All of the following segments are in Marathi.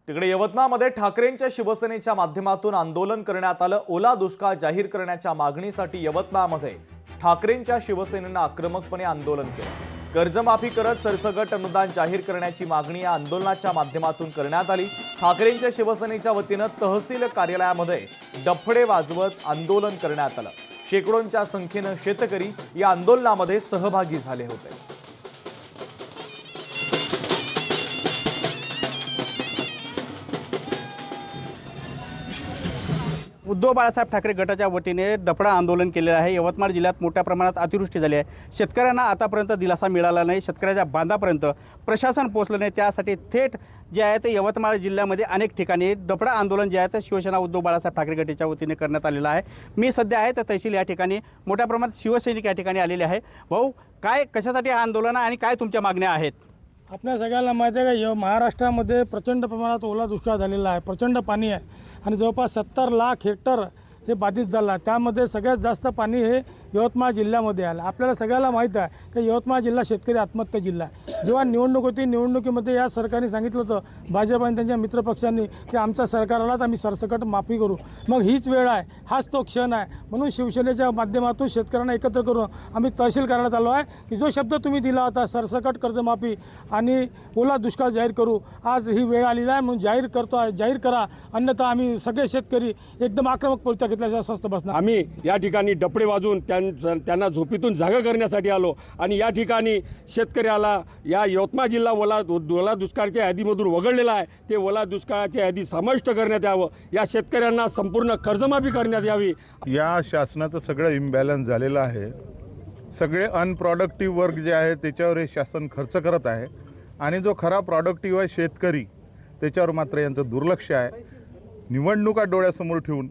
तिकडे यवतमाळमध्ये ठाकरेंच्या शिवसेनेच्या माध्यमातून आंदोलन करण्यात आलं। ओला दुष्काळ जाहीर करण्याच्या मागणीसाठी यवतमाळमध्ये ठाकरेंच्या शिवसेनेनं आक्रमकपणे आंदोलन केलं। कर्जमाफी करत सरसकट अनुदान जाहीर करण्याची मागणी या आंदोलनाच्या माध्यमातून करण्यात आली। ठाकरेंच्या शिवसेनेच्या वतीनं तहसील कार्यालयामध्ये डफडे वाजवत आंदोलन करण्यात आलं। शेकडोंच्या संख्येनं शेतकरी या आंदोलनामध्ये सहभागी झाले होते। उद्धव बाळासाहेब ठाकरे गटाच्या वतीने डफडा आंदोलन केलेलं आहे। यवतमाळ जिल्ह्यात मोठ्या प्रमाणात अतिवृष्टी झाली आहे। शेतकऱ्यांना आतापर्यंत दिलासा मिळाला नाही, शेतकऱ्याच्या बांधापर्यंत प्रशासन पोहोचलं नाही। त्यासाठी थेट जे आहे ते यवतमाळ जिल्ह्यामध्ये अनेक ठिकाणी डफडा आंदोलन जे आहे ते शिवसेना उद्धव बाळासाहेब ठाकरे गटाच्या वतीने करण्यात आलेलं आहे। मी सध्या आहे तर तहसील या ठिकाणी मोठ्या प्रमाणात शिवसैनिक या ठिकाणी आलेले आहे। भाऊ, काय कशासाठी हा आंदोलन आणि काय तुमच्या मागण्या आहेत? आपल्या सगळ्यांना माहिती आहे का, महाराष्ट्रामध्ये प्रचंड प्रमाणात ओला दुष्काळ झालेला आहे, प्रचंड पाणी आहे आणि जवळपास 70 लाख हेक्टर हे बाधित झालं आहे। त्यामध्ये सगळ्यात जास्त पाणी हे यवतमाळ जिल्ह्यामध्ये आलं। आपल्याला सगळ्याला माहीत आहे की यवतमाळ जिल्हा शेतकरी आत्महत्या जिल्हा आहे। जेव्हा निवडणूक होती, निवडणुकीमध्ये या सरकारने सांगितलं होतं, भाजप आणि त्यांच्या मित्रपक्षांनी, की आमच्या सरकारला आम्ही सरसकट माफी करू। मग हीच वेळ आहे, हाच तो क्षण आहे। म्हणून शिवसेनेच्या माध्यमातून शेतकऱ्यांना एकत्र करून आम्ही तहसील कार्यालयात आलो आहे की जो शब्द तुम्ही दिला होता सरसकट कर्जमाफी आणि ओला दुष्काळ जाहीर करू, आज ही वेळ आलेली आहे। म्हणून जाहीर करा, अन्यथा आम्ही सगळे शेतकरी एकदम आक्रमक पवित्रा घेतल्याच्या स्वस्त बसणार। आम्ही या ठिकाणी डफडे वाजवून त्यांना झोपेतून जागा करण्यासाठी आलो आणि या ठिकाणी शेतकऱ्याला या यवतमाळ जिल्हा ओला दुष्काळाच्या यादीमधून वगळलेला आहे। ते ओला दुष्काळाच्या यादी समाविष्ट करण्यात यावं, या शेतकऱ्यांना संपूर्ण कर्जमाफी करण्यात यावी। या शासनाचं सगळं इम्बॅलन्स झालेलं आहे। सगळे अनप्रॉडक्टिव्ह वर्क जे आहे त्याच्यावर हे शासन खर्च करत आहे आणि जो खरा प्रॉडक्टिव्ह आहे शेतकरी, त्याच्यावर मात्र यांचं दुर्लक्ष आहे। निवडणुका डोळ्यासमोर ठेवून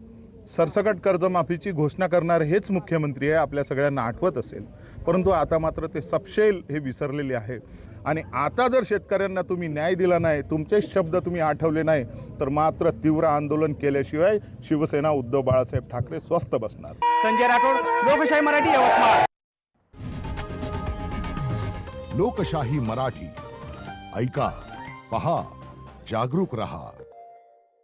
सरसकट कर्जमाफीची घोषणा करणारे हेच मुख्यमंत्री आहे, आपल्या सगळ्यांना आठवत असेल। परंतु आता मात्र ते सपशेल हे विसरलेले आहे आणि आता जर शेतकऱ्यांना तुम्ही न्याय दिला नाही, तुमचे शब्द तुम्ही आठवले नाही, तर मात्र तीव्र आंदोलन केल्याशिवाय शिवसेना उद्धव बाळासाहेब ठाकरे स्वस्थ बसणार। संजय राठोड, लोकशाही मराठी, यवतमाळ। लोकशाही मराठी, ऐका, पहा, जागरूक रहा।